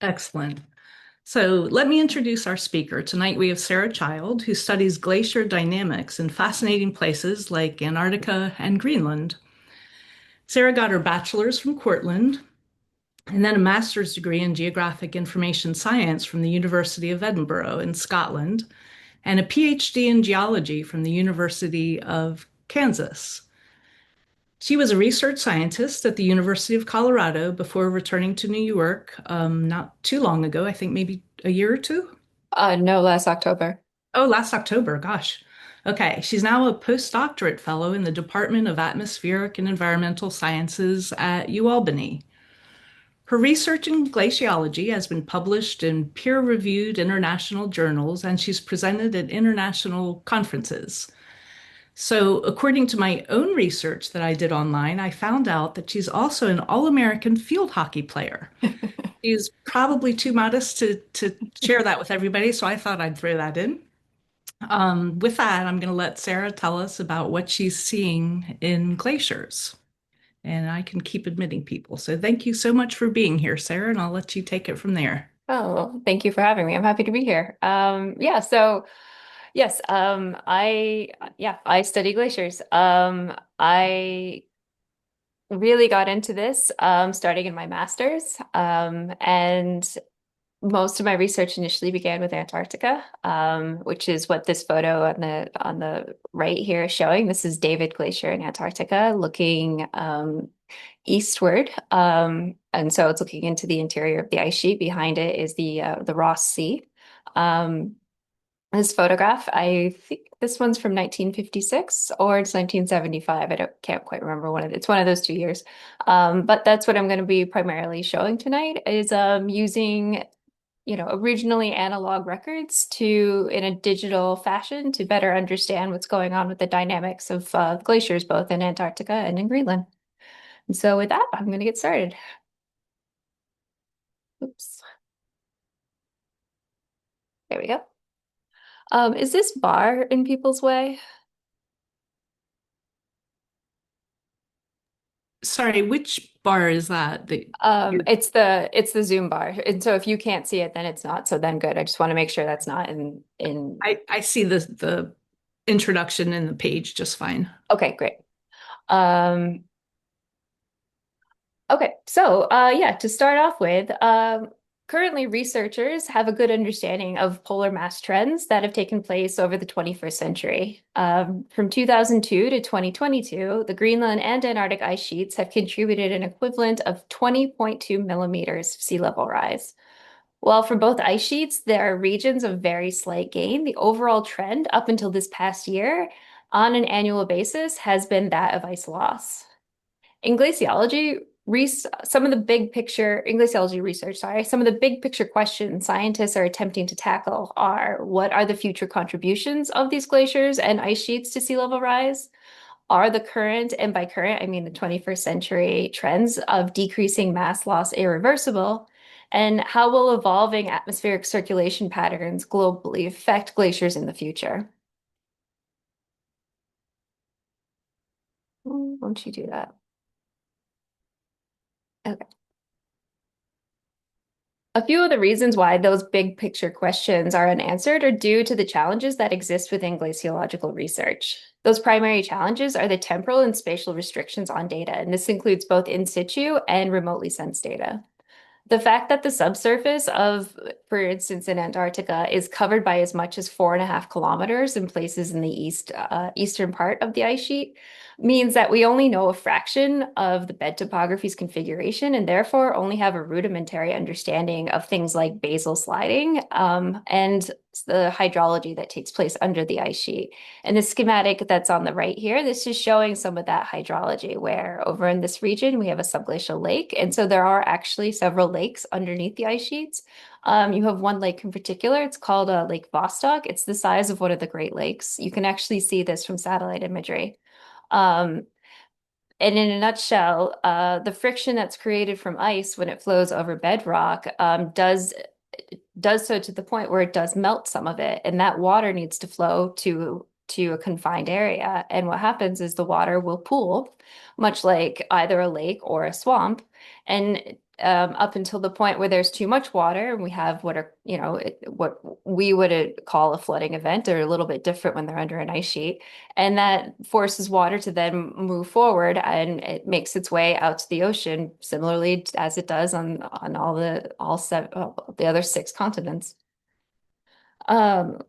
Excellent. So let me introduce our speaker. Tonight we have Sarah Child, who studies glacier dynamics in fascinating places like Antarctica and Greenland. Sarah got her bachelor's from Cortland and then a master's degree in geographic information science from the University of Edinburgh in Scotland and a PhD in geology from the University of Kansas. She was a research scientist at the University of Colorado before returning to New York not too long ago, I think maybe a year or two. No, last October. Oh, last October, gosh. Okay, she's now a postdoctorate fellow in the Department of Atmospheric and Environmental Sciences at UAlbany. Her research in glaciology has been published in peer-reviewed international journals, and she's presented at international conferences. So, according to my own research that I did online, I found out that she's also an All-American field hockey player. She's probably too modest to share that with everybody, so I thought I'd throw that in. With that, I'm going to let Sarah tell us about what she's seeing in glaciers. And I can keep admitting people. So thank you so much for being here, Sarah, and I'll let you take it from there. Oh, thank you for having me. I'm happy to be here. Yeah, so yes, I study glaciers. I really got into this starting in my master's. And most of my research initially began with Antarctica, which is what this photo on the right here is showing. This is David Glacier in Antarctica looking eastward. And so it's looking into the interior of the ice sheet. Behind it is the Ross Sea. Um, this photograph, I think this one's from 1956 or it's 1975. Can't quite remember it's one of those 2 years. But that's what I'm going to be primarily showing tonight is using originally analog records to in a digital fashion to better understand what's going on with the dynamics of glaciers, both in Antarctica and in Greenland. And so with that, I'm going to get started. Oops. There we go. Is this bar in people's way? Sorry, which bar is that? It's the Zoom bar. And so if you can't see it, then it's not. So then good. I just want to make sure that's not in. I see the introduction in the page just fine. Okay, great. Um, Okay, so yeah, to start off with, currently researchers have a good understanding of polar mass trends that have taken place over the 21st century. From 2002 to 2022, the Greenland and Antarctic ice sheets have contributed an equivalent of 20.2 millimeters of sea level rise. While for both ice sheets, there are regions of very slight gain, the overall trend up until this past year on an annual basis has been that of ice loss. In glaciology, some of the big picture in glaciology research, sorry, some of the big picture questions scientists are attempting to tackle are what are the future contributions of these glaciers and ice sheets to sea level rise? Are the current, and by current, I mean the 21st century trends of decreasing mass loss irreversible? And how will evolving atmospheric circulation patterns globally affect glaciers in the future? Won't you do that? Okay. A few of the reasons why those big picture questions are unanswered are due to the challenges that exist within glaciological research. Those primary challenges are the temporal and spatial restrictions on data, and this includes both in situ and remotely sensed data. The fact that the subsurface of, for instance, in Antarctica is covered by as much as 4.5 kilometers in places in the eastern part of the ice sheet means that we only know a fraction of the bed topography's configuration and therefore only have a rudimentary understanding of things like basal sliding and the hydrology that takes place under the ice sheet. And the schematic that's on the right here, this is showing some of that hydrology where over in this region, we have a subglacial lake. And so there are actually several lakes underneath the ice sheets. You have one lake in particular. It's called Lake Vostok. It's the size of one of the Great Lakes. You can actually see this from satellite imagery. Um, and in a nutshell, the friction that's created from ice when it flows over bedrock does so to the point where it does melt some of it, and that water needs to flow to a confined area. And what happens is the water will pool, much like either a lake or a swamp. And up until the point where there's too much water, and we have what are, what we would call a flooding event, or a little bit different when they're under an ice sheet. And that forces water to then move forward, and it makes its way out to the ocean, similarly as it does on all seven, the other six continents. Um,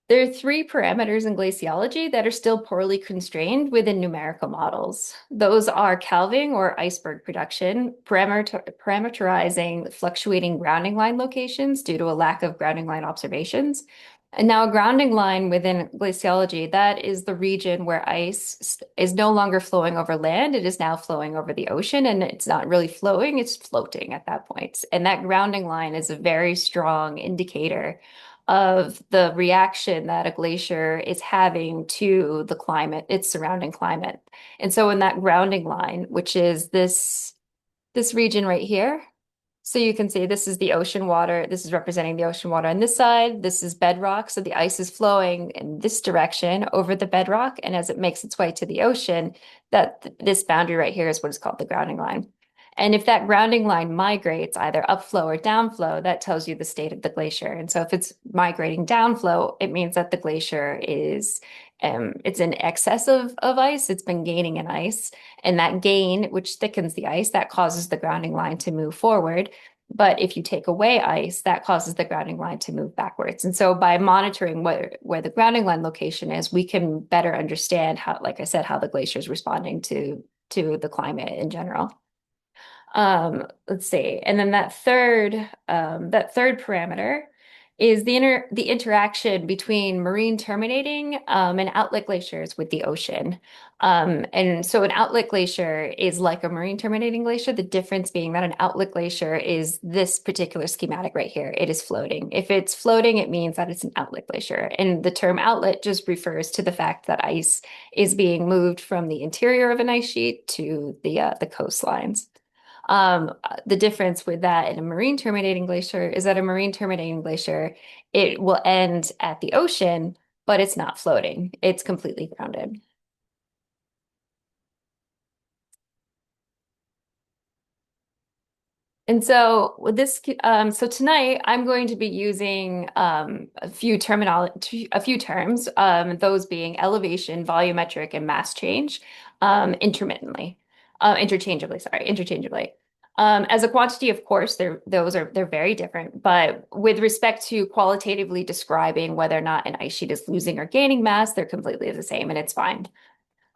there are three parameters in glaciology that are still poorly constrained within numerical models. Those are calving or iceberg production, parameterizing fluctuating grounding line locations due to a lack of grounding line observations. And now a grounding line within glaciology, that is the region where ice is no longer flowing over land. It is now flowing over the ocean, and it's not really flowing, it's floating at that point. And that grounding line is a very strong indicator of the reaction that a glacier is having to the climate, its surrounding climate. And so in that grounding line, which is this region right here, so you can see this is the ocean water. This is representing the ocean water on this side. This is bedrock. So the ice is flowing in this direction over the bedrock. And as it makes its way to the ocean, this boundary right here is what is called the grounding line. And if that grounding line migrates either upflow or downflow, that tells you the state of the glacier. And so if it's migrating downflow, it means that the glacier is it's in excess of ice. It's been gaining in ice. And that gain, which thickens the ice, that causes the grounding line to move forward. But if you take away ice, that causes the grounding line to move backwards. And so by monitoring where the grounding line location is, we can better understand how, like I said, how the glacier is responding to the climate in general. Let's see. And then that third parameter is the interaction between marine terminating and outlet glaciers with the ocean. And so an outlet glacier is like a marine terminating glacier, the difference being that an outlet glacier is this particular schematic right here. It is floating. If it's floating, it means that it's an outlet glacier. And the term outlet just refers to the fact that ice is being moved from the interior of an ice sheet to the coastlines. The difference with that in a marine terminating glacier is that a marine terminating glacier, it will end at the ocean, but it's not floating. It's completely grounded. And so with this, so tonight I'm going to be using a few terms, those being elevation, volumetric, and mass change, interchangeably. As a quantity, of course, they're very different, but with respect to qualitatively describing whether or not an ice sheet is losing or gaining mass, they're completely the same, and it's fine.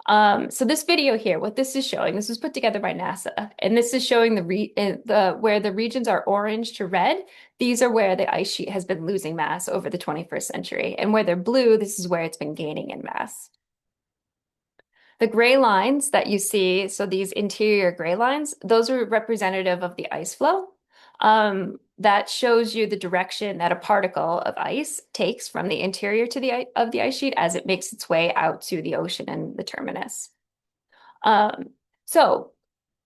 So this video here, what this is showing, this was put together by NASA, and this is showing where the regions are orange to red. These are where the ice sheet has been losing mass over the 21st century, and where they're blue, this is where it's been gaining in mass. The gray lines that you see, so these interior gray lines, those are representative of the ice flow. That shows you the direction that a particle of ice takes from the interior of the ice sheet as it makes its way out to the ocean and the terminus. So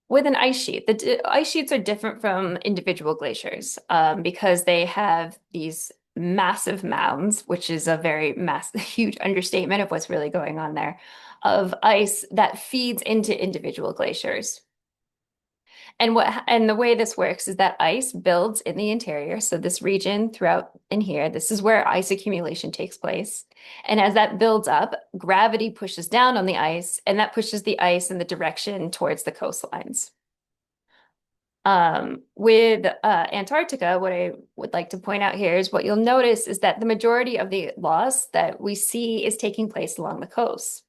with an ice sheet, the ice sheets are different from individual glaciers because they have these massive mounds, which is a very huge understatement of what's really going on there, of ice that feeds into individual glaciers. And the way this works is that ice builds in the interior. So this region throughout in here, this is where ice accumulation takes place. And as that builds up, gravity pushes down on the ice, and that pushes the ice in the direction towards the coastlines. With Antarctica, what I would like to point out here is what you'll notice is that the majority of the loss that we see is taking place along the coast,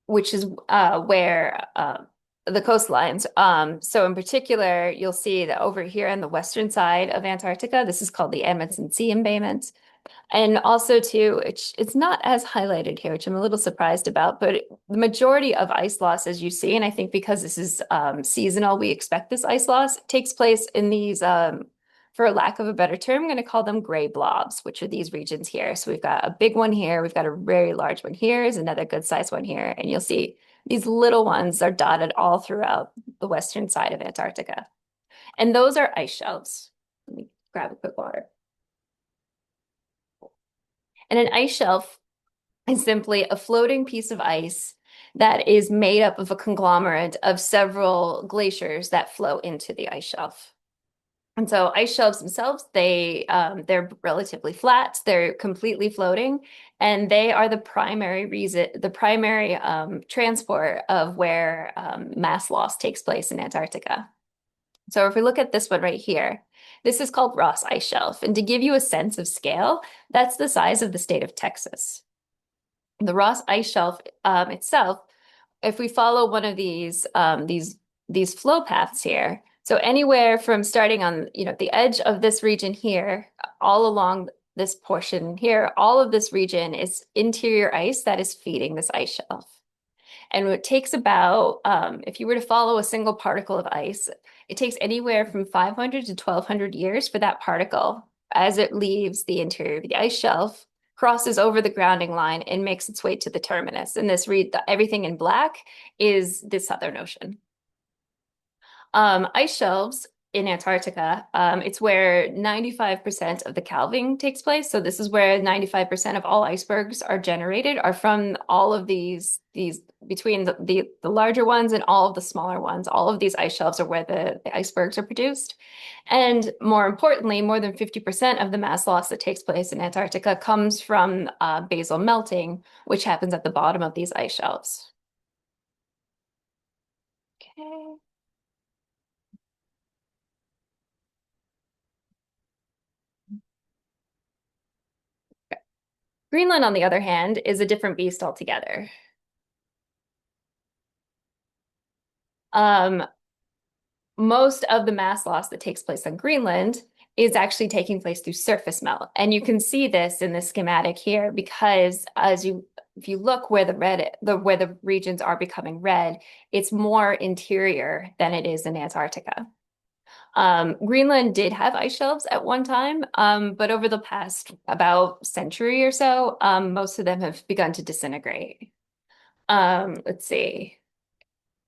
which is where the coastlines. So in particular, you'll see that over here on the western side of Antarctica, this is called the Amundsen Sea embayment. And also too, it's not as highlighted here, which I'm a little surprised about, but the majority of ice loss, as you see, and I think because this is seasonal, we expect this ice loss, takes place in these, for lack of a better term, I'm going to call them gray blobs, which are these regions here. So we've got a big one here, we've got a very large one here, is another good sized one here, and you'll see these little ones are dotted all throughout the western side of Antarctica. And those are ice shelves. Let me grab a quick water. And an ice shelf is simply a floating piece of ice that is made up of a conglomerate of several glaciers that flow into the ice shelf. And so ice shelves themselves, they're relatively flat, they're completely floating, and they are the primary reason, the primary transport of where mass loss takes place in Antarctica. So if we look at this one right here, this is called Ross Ice Shelf. And to give you a sense of scale, that's the size of the state of Texas. The Ross Ice Shelf itself, if we follow one of these flow paths here, so anywhere from starting on, the edge of this region here, all along this portion here, all of this region is interior ice that is feeding this ice shelf. And it takes about, if you were to follow a single particle of ice, it takes anywhere from 500 to 1200 years for that particle, as it leaves the interior of the ice shelf, crosses over the grounding line and makes its way to the terminus. And everything in black is the Southern Ocean. Ice shelves in Antarctica, it's wwhere 95% of the calving takes place. So this is where 95% of all icebergs are generated, are from all of these between the larger ones and all of the smaller ones. All of these ice shelves are where the icebergs are produced. And more importantly, more than 50% of the mass loss that takes place in Antarctica comes from basal melting, which happens at the bottom of these ice shelves. Okay. Greenland, on the other hand, is a different beast altogether. Um, Most of the mass loss that takes place on Greenland is actually taking place through surface melt. And you can see this in the schematic here because if you look where where the regions are becoming red, it's more interior than it is in Antarctica. Greenland did have ice shelves at one time, but over the past about century or so, most of them have begun to disintegrate. Let's see.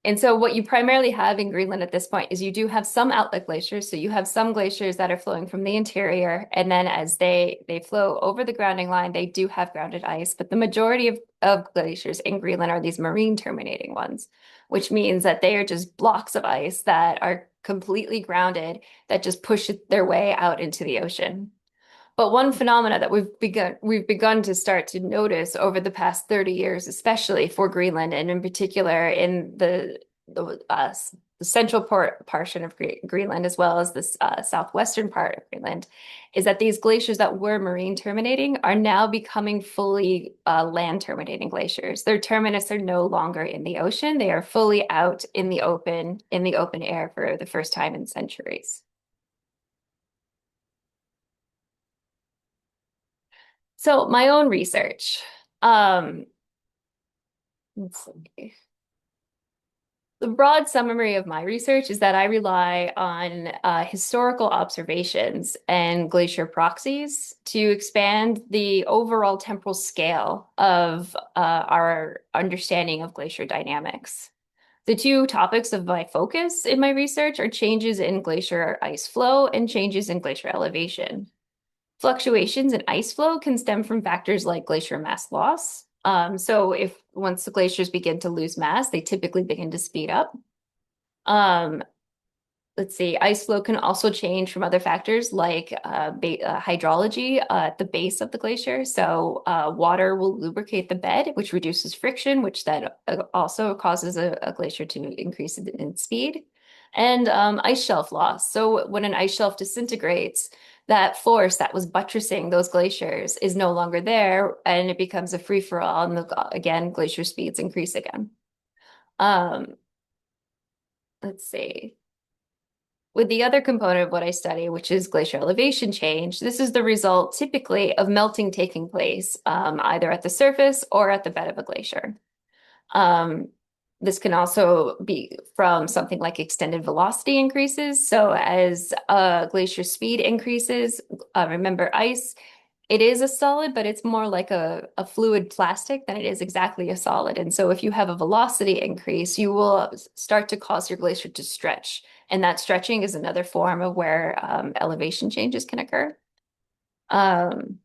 And so what you primarily have in Greenland at this point is you do have some outlet glaciers. So you have some glaciers that are flowing from the interior. And then as they flow over the grounding line, they do have grounded ice. But the majority of glaciers in Greenland are these marine terminating ones, which means that they are just blocks of ice that are completely grounded that just push their way out into the ocean. But one phenomena that we've begun to start to notice over the past 30 years, especially for Greenland, and in particular in the central portion of Greenland, as well as this southwestern part of Greenland, is that these glaciers that were marine terminating are now becoming fully land terminating glaciers. Their terminus are no longer in the ocean; they are fully out in the open air for the first time in centuries. So my own research. Um, let's see. The broad summary of my research is that I rely on historical observations and glacier proxies to expand the overall temporal scale of our understanding of glacier dynamics. The two topics of my focus in my research are changes in glacier ice flow and changes in glacier elevation. Fluctuations in ice flow can stem from factors like glacier mass loss. So if once the glaciers begin to lose mass, they typically begin to speed up. Um, let's see, ice flow can also change from other factors like hydrology at the base of the glacier. So water will lubricate the bed, which reduces friction, which then also causes a glacier to increase in speed. And ice shelf loss. So when an ice shelf disintegrates, that force that was buttressing those glaciers is no longer there, and it becomes a free-for-all, and again, glacier speeds increase again. Um, let's see. With the other component of what I study, which is glacier elevation change, this is the result typically of melting taking place either at the surface or at the bed of a glacier. Um, this can also be from something like extended velocity increases. So as glacier speed increases, remember ice, it is a solid, but it's more like a fluid plastic than it is exactly a solid. And so if you have a velocity increase, you will start to cause your glacier to stretch. And that stretching is another form of where elevation changes can occur. Um,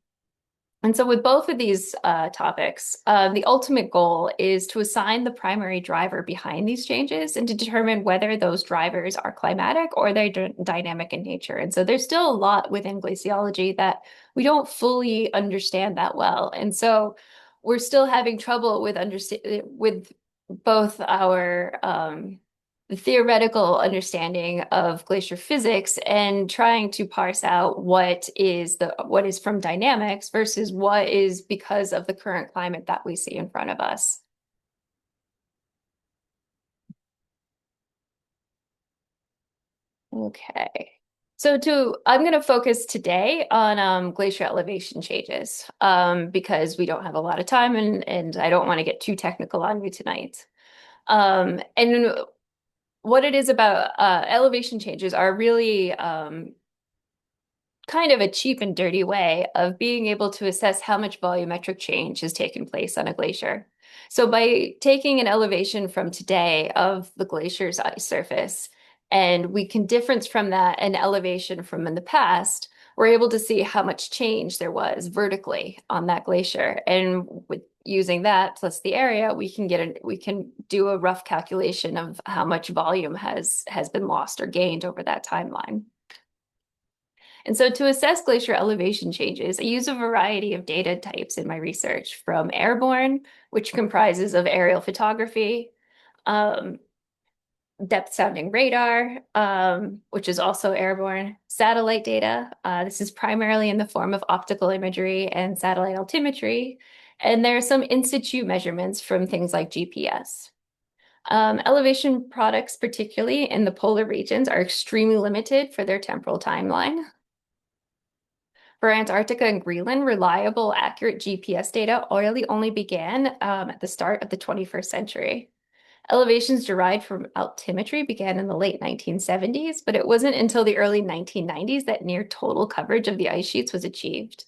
And so with both of these topics, the ultimate goal is to assign the primary driver behind these changes and to determine whether those drivers are climatic or they're dynamic in nature. And so there's still a lot within glaciology that we don't fully understand that well. And so we're still having trouble with with both our the theoretical understanding of glacier physics and trying to parse out what is from dynamics versus what is because of the current climate that we see in front of us. Okay. I'm going to focus today on glacier elevation changes because we don't have a lot of time and I don't want to get too technical on you tonight. And what it is about elevation changes are really kind of a cheap and dirty way of being able to assess how much volumetric change has taken place on a glacier. So by taking an elevation from today of the glacier's ice surface, and we can difference from that an elevation from in the past, we're able to see how much change there was vertically on that glacier. And with using that plus the area, we can do a rough calculation of how much volume has been lost or gained over that timeline. And so to assess glacier elevation changes, I use a variety of data types in my research, from airborne, which comprises of aerial photography, um, depth sounding radar, which is also airborne, satellite data. This is primarily in the form of optical imagery and satellite altimetry. And there are some in situ measurements from things like GPS. Elevation products, particularly in the polar regions, are extremely limited for their temporal timeline. For Antarctica and Greenland, reliable, accurate GPS data really only began at the start of the 21st century. Elevations derived from altimetry began in the late 1970s, but it wasn't until the early 1990s that near total coverage of the ice sheets was achieved.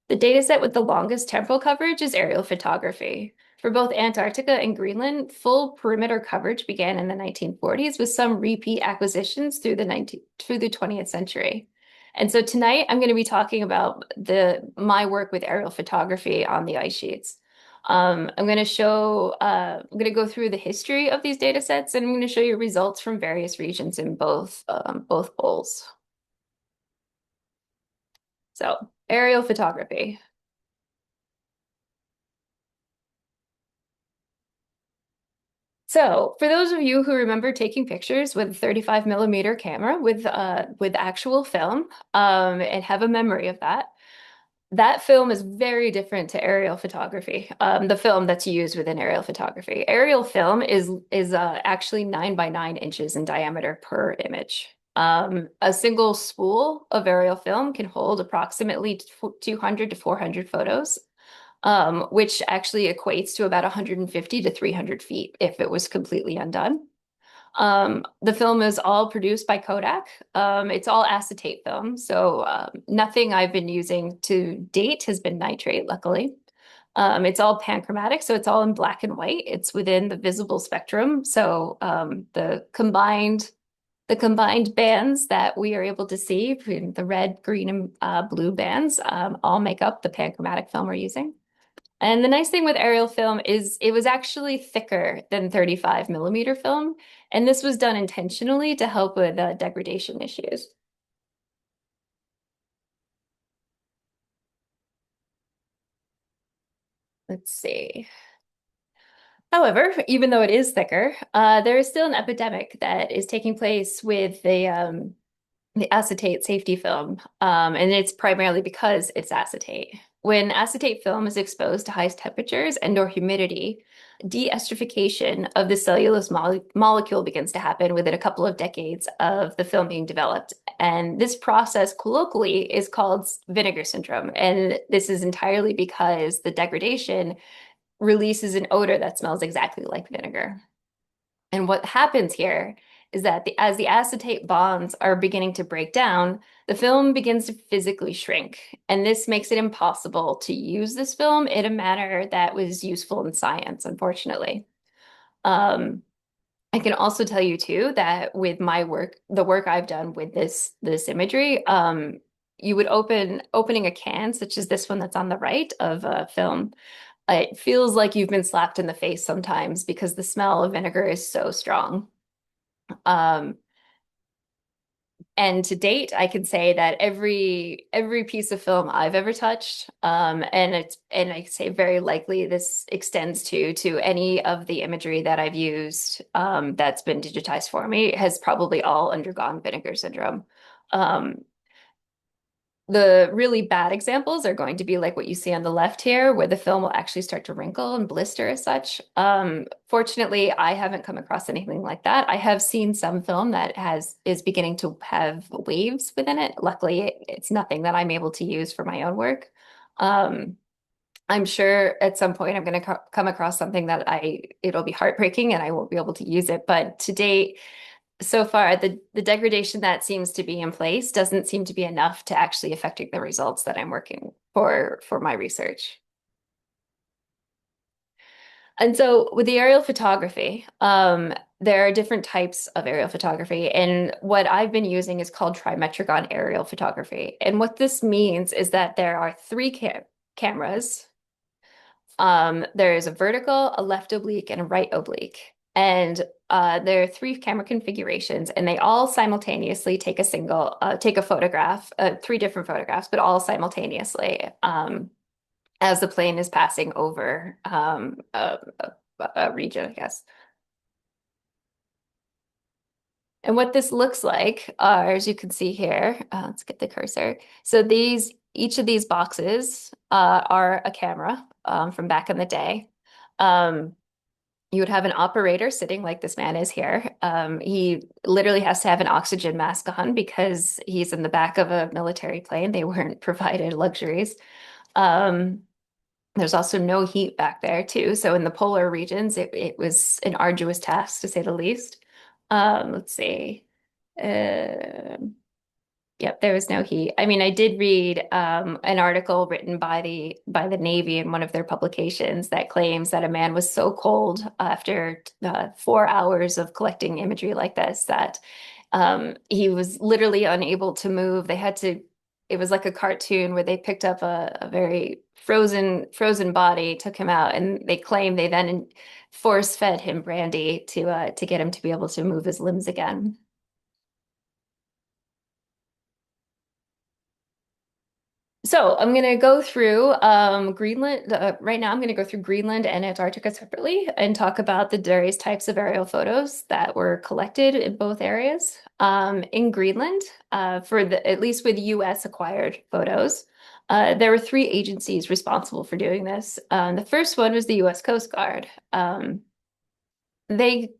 The dataset with the longest temporal coverage is aerial photography. For both Antarctica and Greenland, full perimeter coverage began in the 1940s with some repeat acquisitions through the 20th century. And so tonight I'm going to be talking about my work with aerial photography on the ice sheets. I'm going to go through the history of these data sets, and I'm going to show you results from various regions in both poles. So, aerial photography. So, for those of you who remember taking pictures with a 35 millimeter camera with actual film, and have a memory of that, that film is very different to aerial photography. The film that's used within aerial photography. Aerial film is actually 9 by 9 inches in diameter per image. A single spool of aerial film can hold approximately 200 to 400 photos, which actually equates to about 150 to 300 feet if it was completely undone. The film is all produced by Kodak. It's all acetate film, so nothing I've been using to date has been nitrate, luckily. It's all panchromatic, so it's all in black and white. It's within the visible spectrum, so the combined bands that we are able to see, the red, green, and blue bands, all make up the panchromatic film we're using. And the nice thing with aerial film is it was actually thicker than 35 millimeter film, and this was done intentionally to help with degradation issues. Let's see. However, even though it is thicker, there is still an epidemic that is taking place with the acetate safety film, and it's primarily because it's acetate. When acetate film is exposed to high temperatures and/or humidity, de-esterification of the cellulose molecule begins to happen within a couple of decades of the film being developed. And this process colloquially is called vinegar syndrome. And this is entirely because the degradation releases an odor that smells exactly like vinegar. And what happens here is that as the acetate bonds are beginning to break down, the film begins to physically shrink. And this makes it impossible to use this film in a manner that was useful in science, unfortunately. Um, I can also tell you too that with my work, the work I've done with this imagery, you would opening a can, such as this one that's on the right of a film. It feels like you've been slapped in the face sometimes because the smell of vinegar is so strong. Um, and to date, I can say that every piece of film I've ever touched, and I say very likely this extends to any of the imagery that I've used that's been digitized for me, has probably all undergone vinegar syndrome. Um, the really bad examples are going to be like what you see on the left here, where the film will actually start to wrinkle and blister as such. Fortunately, I haven't come across anything like that. I have seen some film that is beginning to have waves within it. Luckily, it's nothing that I'm able to use for my own work. Um, I'm sure at some point I'm going to co come across something that it'll be heartbreaking and I won't be able to use it. But to date, so far, the degradation that seems to be in place doesn't seem to be enough to actually affecting the results that I'm working for my research. And so with the aerial photography, there are different types of aerial photography, and what I've been using is called trimetric aerial photography. And what this means is that there are three cameras. There is a vertical, a left oblique, and a right oblique. And there are three camera configurations, and they all simultaneously take a photograph, three different photographs, but all simultaneously as the plane is passing over a region, I guess. And what this looks like are, as you can see here, let's get the cursor. So each of these boxes are a camera from back in the day. Um, you would have an operator sitting like this man is here. He literally has to have an oxygen mask on because he's in the back of a military plane. They weren't provided luxuries. Um, there's also no heat back there too. So in the polar regions, it was an arduous task to say the least. Let's see. Um Yep, there was no heat. I mean, I did read an article written by the Navy in one of their publications that claims that a man was so cold after 4 hours of collecting imagery like this that he was literally unable to move. It was like a cartoon where they picked up a very frozen body, took him out, and they claim they then force fed him brandy to get him to be able to move his limbs again. So I'm going to go through Greenland. Right now, I'm going to go through Greenland and Antarctica separately and talk about the various types of aerial photos that were collected in both areas. In Greenland, at least with US acquired photos, there were three agencies responsible for doing this. The first one was the US Coast Guard. They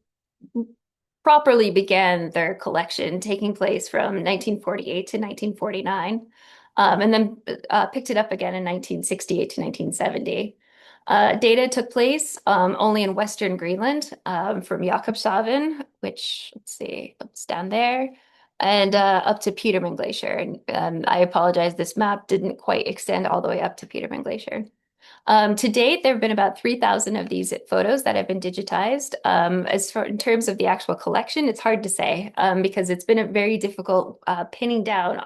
properly began their collection taking place from 1948 to 1949, and then picked it up again in 1968 to 1970. Data took place only in Western Greenland from Jakobshavn, which, let's see, it's down there, and up to Petermann Glacier. And I apologize, this map didn't quite extend all the way up to Petermann Glacier. To date, there have been about 3,000 of these photos that have been digitized. As for in terms of the actual collection, it's hard to say because it's been a very difficult pinning down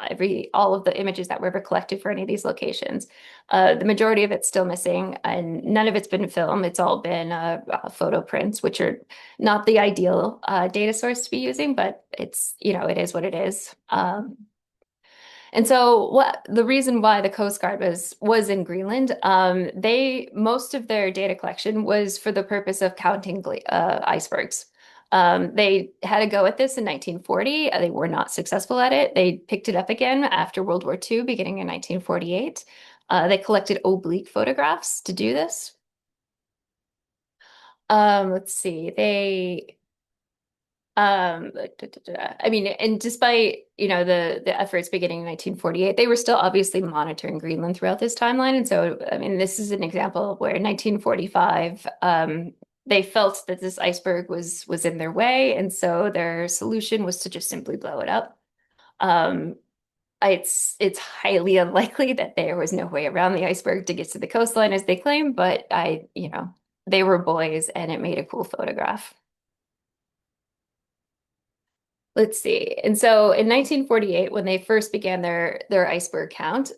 all of the images that were ever collected for any of these locations. The majority of it's still missing, and none of it's been film. It's all been photo prints, which are not the ideal data source to be using, but it is what it is. And so what the reason why the Coast Guard was in Greenland, they most of their data collection was for the purpose of counting icebergs. They had a go at this in 1940. They were not successful at it. They picked it up again after World War II, beginning in 1948. They collected oblique photographs to do this. Let's see. I mean, and despite, the efforts beginning in 1948, they were still obviously monitoring Greenland throughout this timeline. And so, I mean, this is an example where in 1945, they felt that this iceberg was in their way, and so their solution was to just simply blow it up. Um, it's highly unlikely that there was no way around the iceberg to get to the coastline as they claim, but they were boys and it made a cool photograph. Let's see. And so in 1948, when they first began their iceberg count,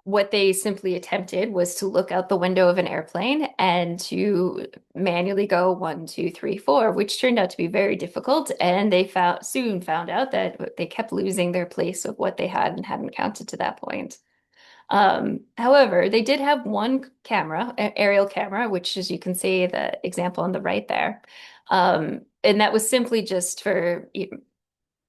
what they simply attempted was to look out the window of an airplane and to manually go 1, 2, 3, 4, which turned out to be very difficult. And they soon found out that they kept losing their place of what they had and hadn't counted to that point. However, they did have one camera, aerial camera, which, as you can see, the example on the right there. And that was simply just for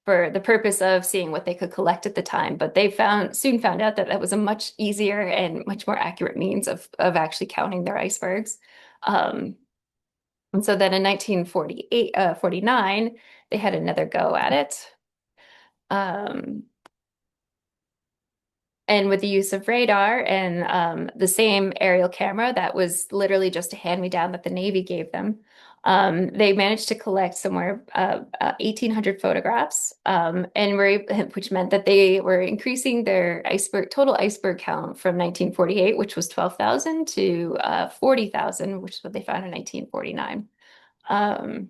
the purpose of seeing what they could collect at the time. But they soon found out that that was a much easier and much more accurate means of actually counting their icebergs. Um, and so then in 1948, 49, they had another go at it. Um, and with the use of radar and the same aerial camera that was literally just a hand-me-down that the Navy gave them, they managed to collect somewhere 1,800 photographs, which meant that they were increasing their total iceberg count from 1948, which was 12,000, to 40,000, which is what they found in 1949. Um,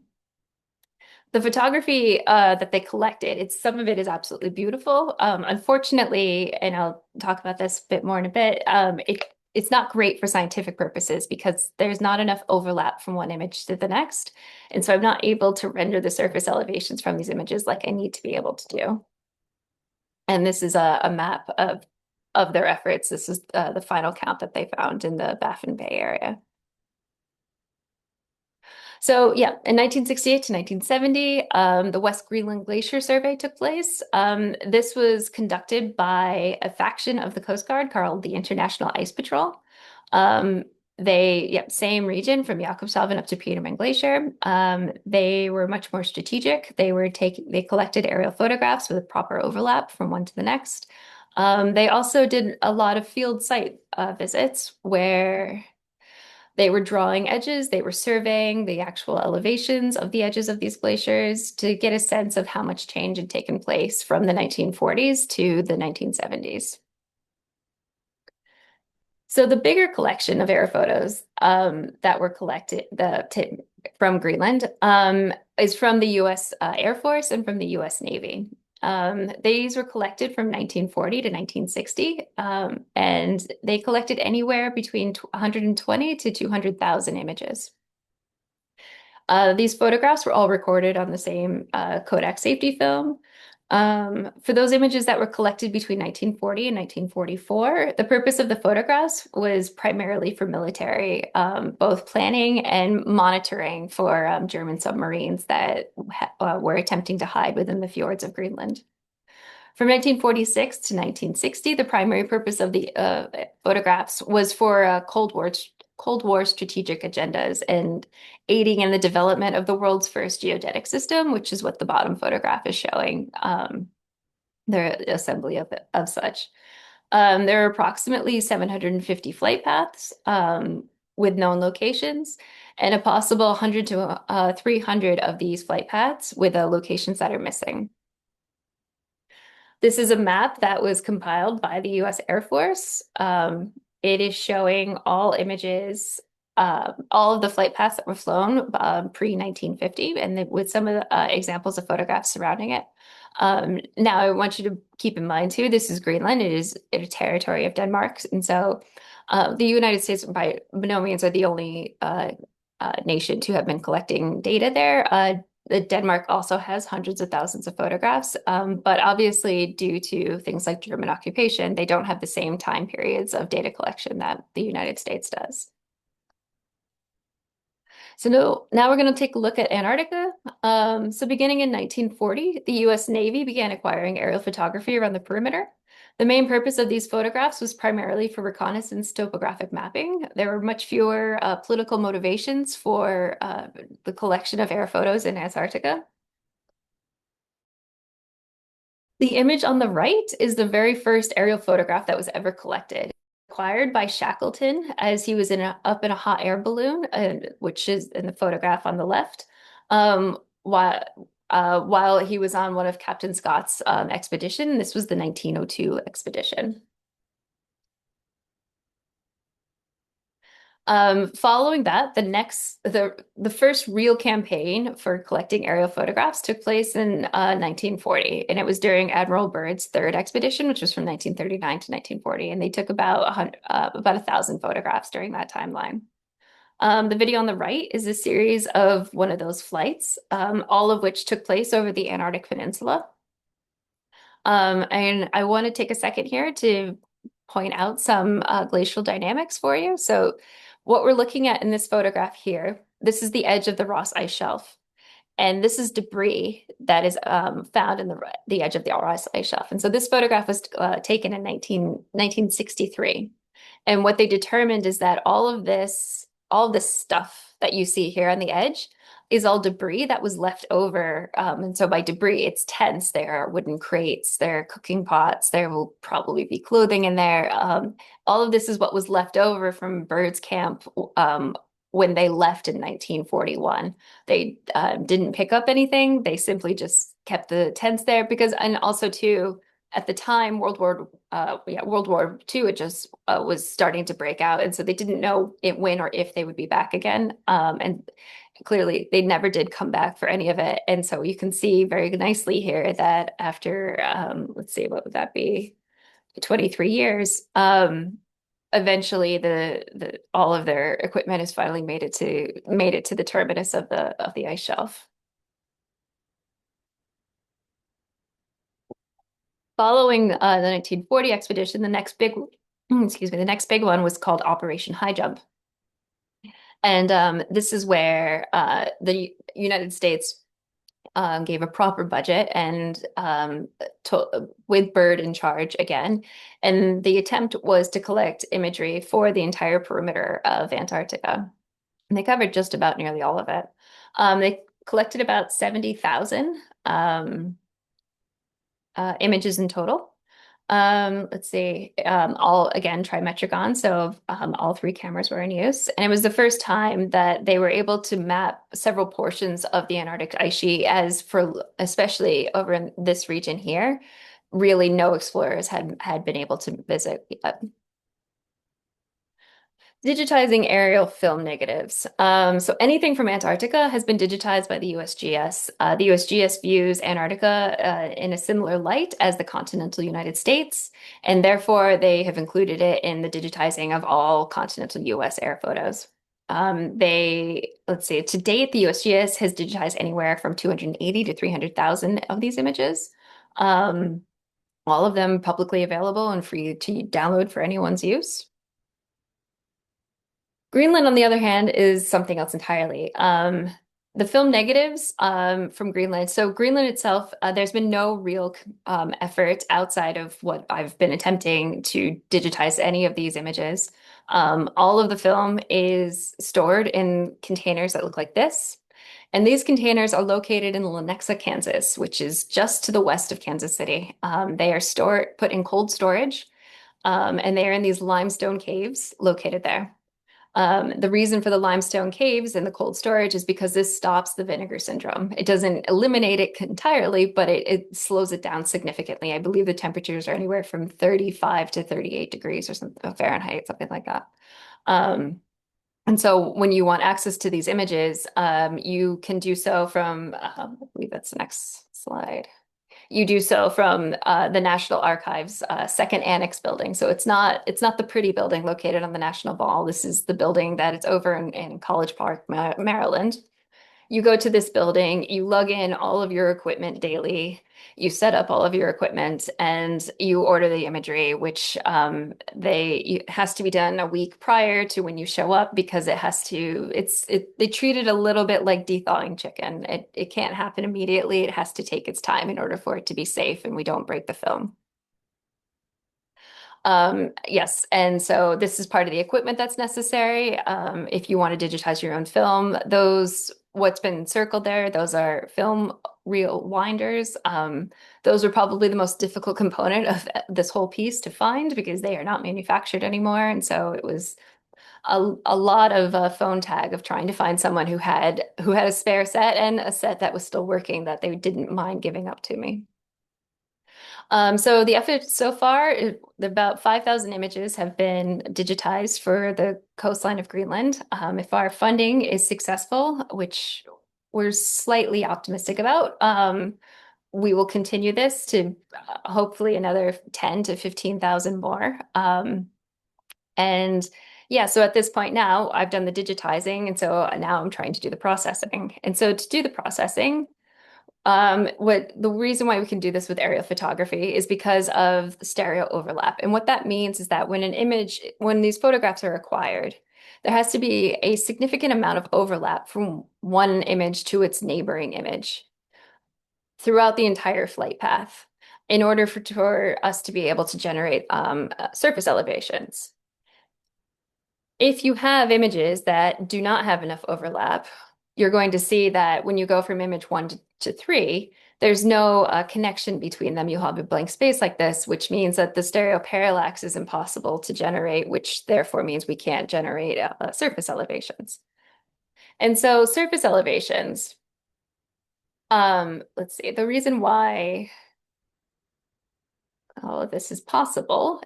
the photography that they collected, some of it is absolutely beautiful. Unfortunately, and I'll talk about this a bit more in a bit, it's not great for scientific purposes because there's not enough overlap from one image to the next. And so I'm not able to render the surface elevations from these images like I need to be able to do. And this is a map of their efforts. This is the final count that they found in the Baffin Bay area. So yeah, in 1968 to 1970, the West Greenland Glacier Survey took place. This was conducted by a faction of the Coast Guard called the International Ice Patrol. Same region from Jakobshavn up to Petermann Glacier. They were much more strategic. They collected aerial photographs with proper overlap from one to the next. They also did a lot of field site visits where they were drawing edges, they were surveying the actual elevations of the edges of these glaciers to get a sense of how much change had taken place from the 1940s to the 1970s. So the bigger collection of air photos that were collected from Greenland is from the U.S. Air Force and from the U.S. Navy. These were collected from 1940 to 1960, and they collected anywhere between 120 to 200,000 images. These photographs were all recorded on the same Kodak safety film. For those images that were collected between 1940 and 1944, the purpose of the photographs was primarily for military, both planning and monitoring for German submarines that were attempting to hide within the fjords of Greenland. From 1946 to 1960, the primary purpose of the photographs was for Cold War strategic agendas and aiding in the development of the world's first geodetic system, which is what the bottom photograph is showing, their assembly of such. There are approximately 750 flight paths with known locations, and a possible 100 to 300 of these flight paths with locations that are missing. This is a map that was compiled by the U.S. Air Force. It is showing all images, all of the flight paths that were flown pre-1950, and with some of the examples of photographs surrounding it. Now, I want you to keep in mind, too, this is Greenland. It is a territory of Denmark. And so the United States, by no means, are the only nation to have been collecting data there. Denmark also has hundreds of thousands of photographs, but obviously due to things like German occupation, they don't have the same time periods of data collection that the United States does. So now we're going to take a look at Antarctica. So beginning in 1940, the U.S. Navy began acquiring aerial photography around the perimeter. The main purpose of these photographs was primarily for reconnaissance topographic mapping. There were much fewer political motivations for the collection of air photos in Antarctica. The image on the right is the very first aerial photograph that was ever collected, acquired by Shackleton as he was up in a hot air balloon, which is in the photograph on the left, while he was on one of Captain Scott's expedition. This was the 1902 expedition. Following that, the first real campaign for collecting aerial photographs took place in 1940, and it was during Admiral Byrd's third expedition, which was from 1939 to 1940, and they took about 1,000 photographs during that timeline. The video on the right is a series of one of those flights, all of which took place over the Antarctic Peninsula. And I want to take a second here to point out some glacial dynamics for you. So what we're looking at in this photograph here, this is the edge of the Ross Ice Shelf. And this is debris that is found in the edge of the Ross Ice Shelf. And so this photograph was taken in 1963. And what they determined is that all of this stuff that you see here on the edge is all debris that was left over. And so by debris, it's tents, there are wooden crates, there are cooking pots, there will probably be clothing in there. All of this is what was left over from Byrd's camp when they left in 1941. They didn't pick up anything. They simply just kept the tents there because, and also too, at the time, World War II, it just was starting to break out, and so they didn't know when or if they would be back again. And clearly, they never did come back for any of it. And so you can see very nicely here that after, let's see, what would that be? 23 years. Eventually, the all of their equipment has finally made it to the terminus of the ice shelf. Following the 1940 expedition, the next big one was called Operation High Jump. And this is where the United States gave a proper budget and with Byrd in charge again. And the attempt was to collect imagery for the entire perimeter of Antarctica. And they covered just about nearly all of it. They collected about 70,000 images in total. Let's see, all again trimetric on, so all three cameras were in use. And it was the first time that they were able to map several portions of the Antarctic ice sheet, as for especially over in this region here, really no explorers had been able to visit yet. Digitizing aerial film negatives. So anything from Antarctica has been digitized by the USGS. The USGS views Antarctica in a similar light as the continental United States, and therefore they have included it in the digitizing of all continental US air photos. Let's see, to date, the USGS has digitized anywhere from 280 to 300,000 of these images. All of them publicly available and free to download for anyone's use. Greenland, on the other hand, is something else entirely. The film negatives from Greenland. So Greenland itself, there's been no real effort outside of what I've been attempting to digitize any of these images. All of the film is stored in containers that look like this. And these containers are located in Lenexa, Kansas, which is just to the west of Kansas City. They are put in cold storage, and they are in these limestone caves located there. The reason for the limestone caves and the cold storage is because this stops the vinegar syndrome. It doesn't eliminate it entirely, but it slows it down significantly. I believe the temperatures are anywhere from 35 to 38 degrees or something, Fahrenheit, something like that. And so when you want access to these images, you can do so from, I believe that's the next slide. You do so from the National Archives second annex building. So it's not the pretty building located on the National Mall. This is the building that it's over in College Park, Maryland. You go to this building, you log in all of your equipment daily, you set up all of your equipment, and you order the imagery, which it has to be done a week prior to when you show up because they treat it a little bit like thawing chicken. It can't happen immediately. It has to take its time in order for it to be safe and we don't break the film. Yes, and so this is part of the equipment that's necessary. If you want to digitize your own film, what's been circled there, those are film reel winders. Those are probably the most difficult component of this whole piece to find because they are not manufactured anymore. And so it was a lot of phone tag of trying to find someone who had a spare set and a set that was still working that they didn't mind giving up to me. So the effort so far, about 5,000 images have been digitized for the coastline of Greenland. If our funding is successful, which we're slightly optimistic about, we will continue this to hopefully another 10 to 15,000 more. And yeah, so at this point now, I've done the digitizing, and so now I'm trying to do the processing. And so to do the processing, what the reason why we can do this with aerial photography is because of the stereo overlap. And what that means is that when these photographs are acquired, there has to be a significant amount of overlap from one image to its neighboring image throughout the entire flight path in order for us to be able to generate surface elevations. If you have images that do not have enough overlap, you're going to see that when you go from image one to three, there's no connection between them. You'll have a blank space like this, which means that the stereo parallax is impossible to generate, which therefore means we can't generate surface elevations. And so surface elevations, let's see, the reason why all of this is possible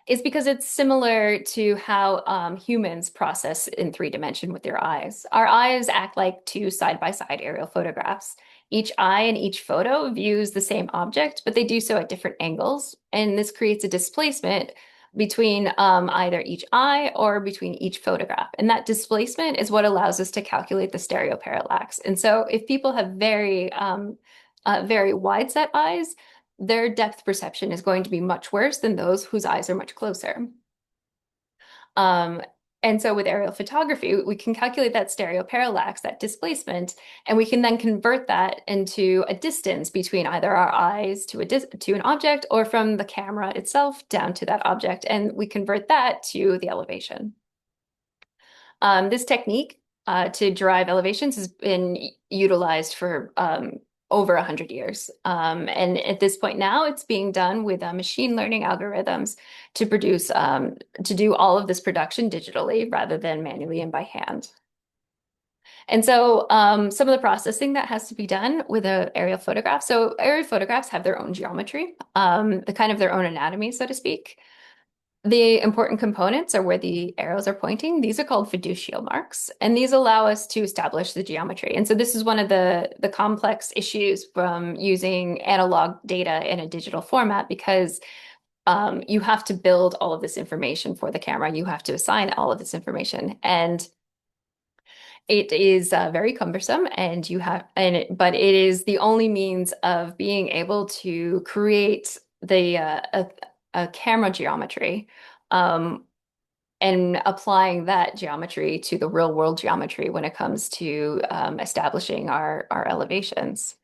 is because it's similar to how humans process in 3D with their eyes. Our eyes act like two side-by-side aerial photographs. Each eye in each photo views the same object, but they do so at different angles. And this creates a displacement between either each eye or between each photograph. And that displacement is what allows us to calculate the stereo parallax. And so if people have very wide set eyes, their depth perception is going to be much worse than those whose eyes are much closer. Um, and so with aerial photography, we can calculate that stereo parallax, that displacement, and we can then convert that into a distance between either our eyes to an object or from the camera itself down to that object. And we convert that to the elevation. This technique to derive elevations has been utilized for over 100 years. And at this point now, it's being done with machine learning algorithms to to do all of this production digitally rather than manually and by hand. And so some of the processing that has to be done with an aerial photograph. So aerial photographs have their own geometry, the kind of their own anatomy, so to speak. The important components are where the arrows are pointing. These are called fiducial marks, and these allow us to establish the geometry. And so this is one of the complex issues from using analog data in a digital format because you have to build all of this information for the camera. You have to assign all of this information, and it is very cumbersome. But it is the only means of being able to create a camera geometry and applying that geometry to the real world geometry when it comes to establishing our elevations.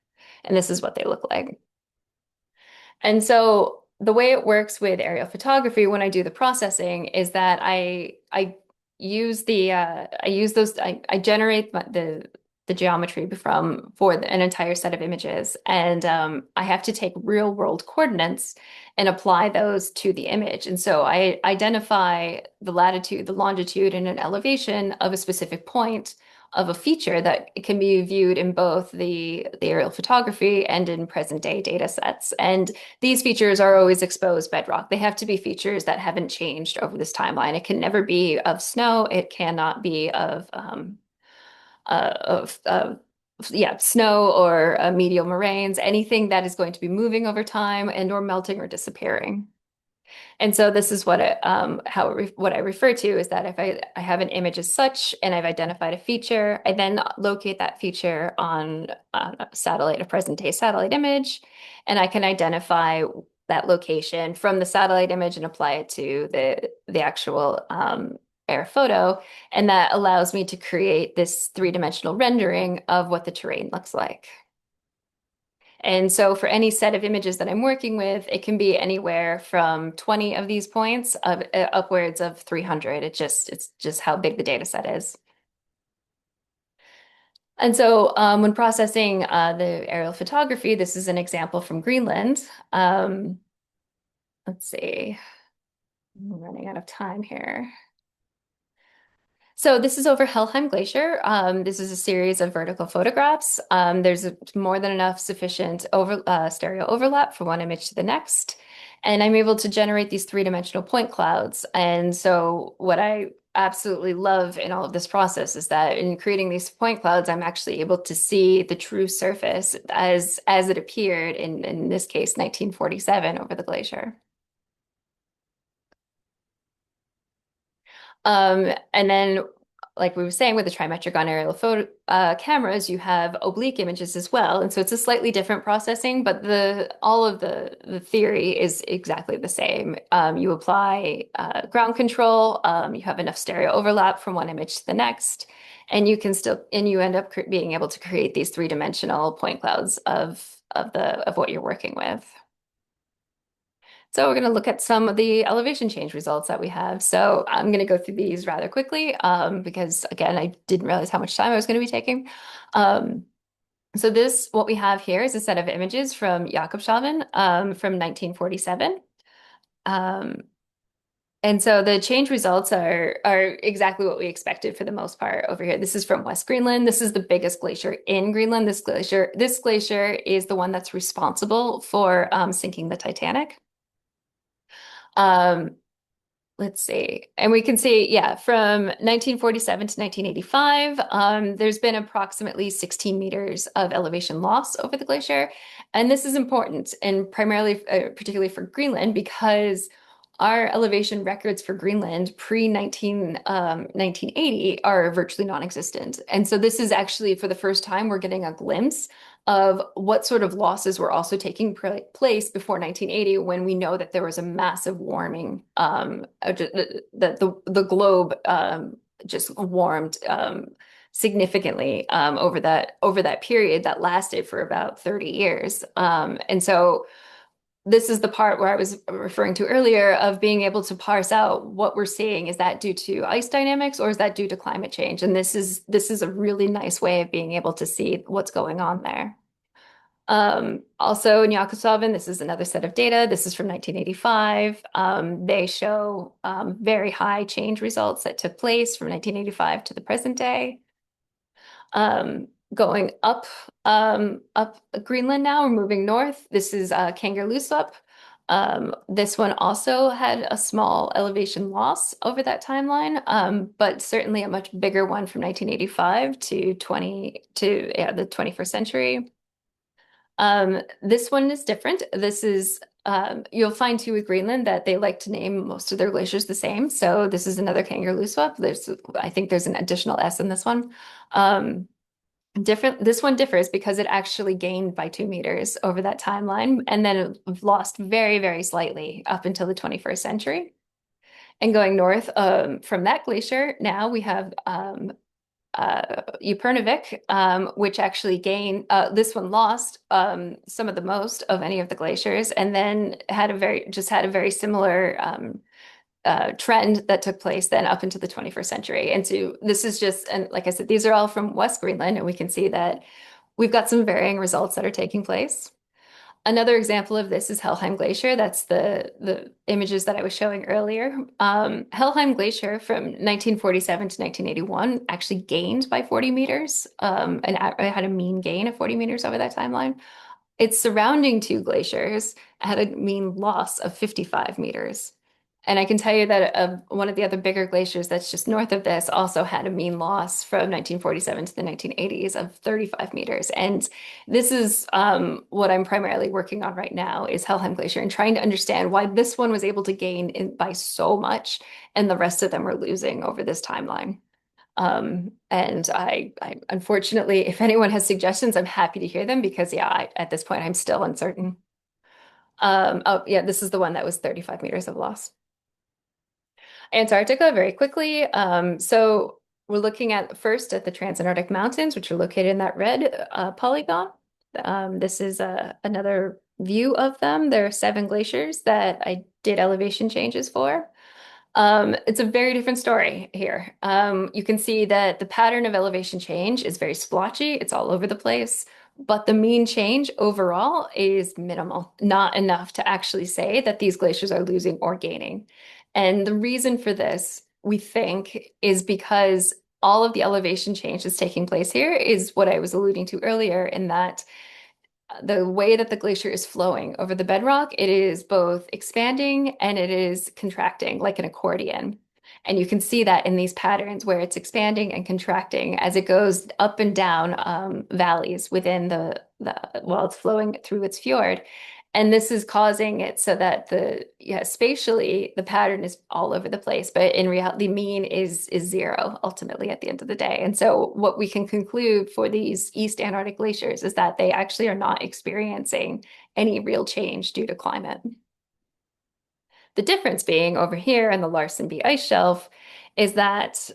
And this is what they look like. And so the way it works with aerial photography when I do the processing is that I use I generate the geometry for an entire set of images, and I have to take real world coordinates and apply those to the image. And so I identify the latitude, the longitude, and an elevation of a specific point of a feature that can be viewed in both the aerial photography and in present day data sets. And these features are always exposed bedrock. They have to be features that haven't changed over this timeline. It can never be of snow. It cannot be of yeah, snow or medial moraines, anything that is going to be moving over time and or melting or disappearing. And so this is what I refer to is that if I have an image as such and I've identified a feature, I then locate that feature on a satellite, a present day satellite image, and I can identify that location from the satellite image and apply it to the actual air photo. And that allows me to create this three-dimensional rendering of what the terrain looks like. And so for any set of images that I'm working with, it can be anywhere from 20 of these points of upwards of 300. It's just how big the data set is. And so when processing the aerial photography, this is an example from Greenland. Let's see, I'm running out of time here. So this is over Helheim Glacier. This is a series of vertical photographs. There's more than enough sufficient stereo overlap from one image to the next. And I'm able to generate these three-dimensional point clouds. And so what I absolutely love in all of this process is that in creating these point clouds, I'm actually able to see the true surface as it appeared in this case, 1947 over the glacier. And then, like we were saying, with the trimetric on aerial photo cameras, you have oblique images as well, and so it's a slightly different processing, but the all of the theory is exactly the same. You apply ground control, you have enough stereo overlap from one image to the next, and you end up being able to create these three-dimensional point clouds of what you're working with. So we're going to look at some of the elevation change results that we have. So I'm going to go through these rather quickly because, again, I didn't realize how much time I was going to be taking. Um, so what we have here is a set of images from Jakobshavn from 1947. Um, and so the change results are exactly what we expected for the most part over here. This is from West Greenland. This is the biggest glacier in Greenland. This glacier is the one that's responsible for sinking the Titanic. Um, Let's see. And we can see, yeah, from 1947 to 1985, there's been approximately 16 meters of elevation loss over the glacier. And this is important, and primarily, particularly for Greenland, because our elevation records for Greenland pre-19 1980 are virtually non-existent. And so this is actually, for the first time, we're getting a glimpse of what sort of losses were also taking place before 1980, when we know that there was a massive warming, the globe just warmed significantly over that period that lasted for about 30 years. And so this is the part where I was referring to earlier of being able to parse out what we're seeing. Is that due to ice dynamics or is that due to climate change? And this is a really nice way of being able to see what's going on there. Also in Jakobshavn, this is another set of data. This is from 1985. They show very high change results that took place from 1985 to the present day. Going up Greenland now, we're moving north. This is Kangerlussuaq. This one also had a small elevation loss over that timeline, but certainly a much bigger one from 1985 to yeah, the 21st century. This one is different. You'll find too with Greenland that they like to name most of their glaciers the same. So this is another Kangerlussuaq. I think there's an additional S in this one. This one differs because it actually gained by 2 meters over that timeline and then it lost very, very slightly up until the 21st century. And going north from that glacier, now we have Upernavik, which actually gained, this one lost some of the most of any of the glaciers and then had a very similar trend that took place then up into the 21st century. And so this is just, and like I said, these are all from West Greenland, and we can see that we've got some varying results that are taking place. Another example of this is Helheim Glacier. That's the images that I was showing earlier. Helheim Glacier from 1947 to 1981 actually gained by 40 meters, and it had a mean gain of 40 meters over that timeline. Its surrounding two glaciers had a mean loss of 55 meters. And I can tell you that one of the other bigger glaciers that's just north of this also had a mean loss from 1947 to the 1980s of 35 meters. And this is what I'm primarily working on right now is Helheim Glacier and trying to understand why this one was able to gain by so much and the rest of them were losing over this timeline. And I unfortunately, if anyone has suggestions, I'm happy to hear them because yeah, at this point I'm still uncertain. Oh yeah, this is the one that was 35 meters of loss. Antarctica, very quickly. So we're looking at first at the Transantarctic Mountains, which are located in that red polygon. This is another view of them. There are 7 glaciers that I did elevation changes for. It's a very different story here. You can see that the pattern of elevation change is very splotchy. It's all over the place. But the mean change overall is minimal, not enough to actually say that these glaciers are losing or gaining. And the reason for this we think is because all of the elevation change that's taking place here is what I was alluding to earlier, in that the way that the glacier is flowing over the bedrock, it is both expanding and it is contracting like an accordion. And you can see that in these patterns where it's expanding and contracting as it goes up and down valleys within while it's flowing through its fjord. And this is causing it so that spatially the pattern is all over the place, but in reality, the mean is zero ultimately at the end of the day. And so what we can conclude for these East Antarctic glaciers is that they actually are not experiencing any real change due to climate. The difference being over here in the Larsen B ice shelf is that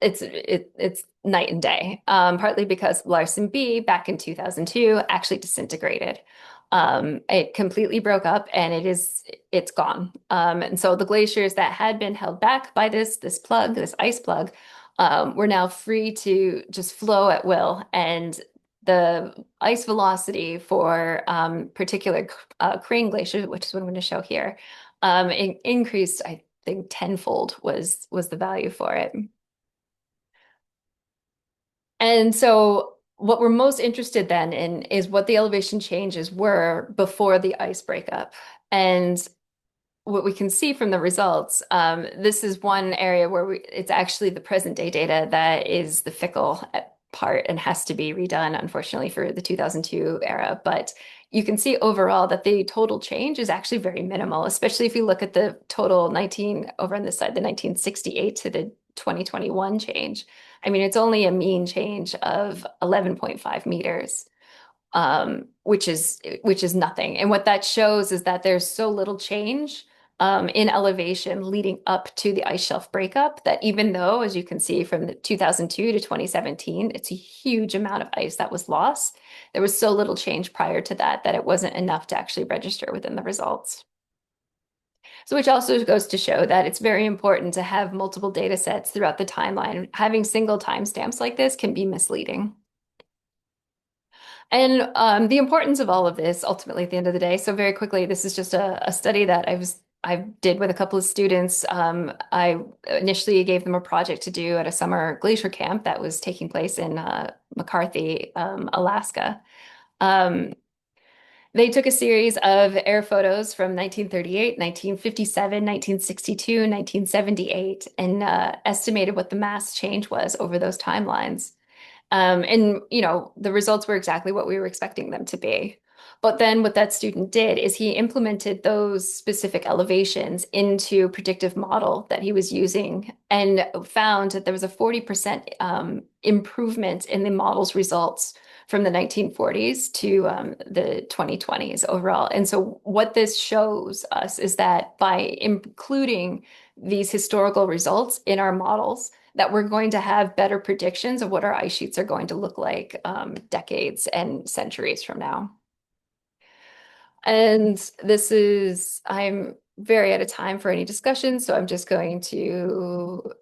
it's night and day, partly because Larsen B back in 2002 actually disintegrated. It completely broke up and it's gone. And so the glaciers that had been held back by this plug, this ice plug, were now free to just flow at will. And the ice velocity for particular Crane Glacier, which is what I'm going to show here, increased, I think, tenfold was the value for it. And so what we're most interested then in is what the elevation changes were before the ice breakup. And what we can see from the results, this is one area where it's actually the present day data that is the fickle part and has to be redone, unfortunately, for the 2002 era. But you can see overall that the total change is actually very minimal, especially if you look at the total over on this side, the 1968 to the 2021 change. I mean, it's only a mean change of 11.5 meters, which is nothing. And what that shows is that there's so little change in elevation leading up to the ice shelf breakup that even though, as you can see from the 2002 to 2017, it's a huge amount of ice that was lost, there was so little change prior to that that it wasn't enough to actually register within the results. So which also goes to show that it's very important to have multiple data sets throughout the timeline. Having single timestamps like this can be misleading. And the importance of all of this ultimately at the end of the day. So very quickly, this is just a study that I did with a couple of students. I initially gave them a project to do at a summer glacier camp that was taking place in McCarthy, Alaska. They took a series of air photos from 1938, 1957, 1962, 1978, and estimated what the mass change was over those timelines. And the results were exactly what we were expecting them to be. But then what that student did is he implemented those specific elevations into a predictive model that he was using and found that there was a 40% improvement in the model's results from the 1940s to the 2020s overall. And so what this shows us is that by including these historical results in our models, that we're going to have better predictions of what our ice sheets are going to look like decades and centuries from now. And I'm very out of time for any discussion, so I'm just going to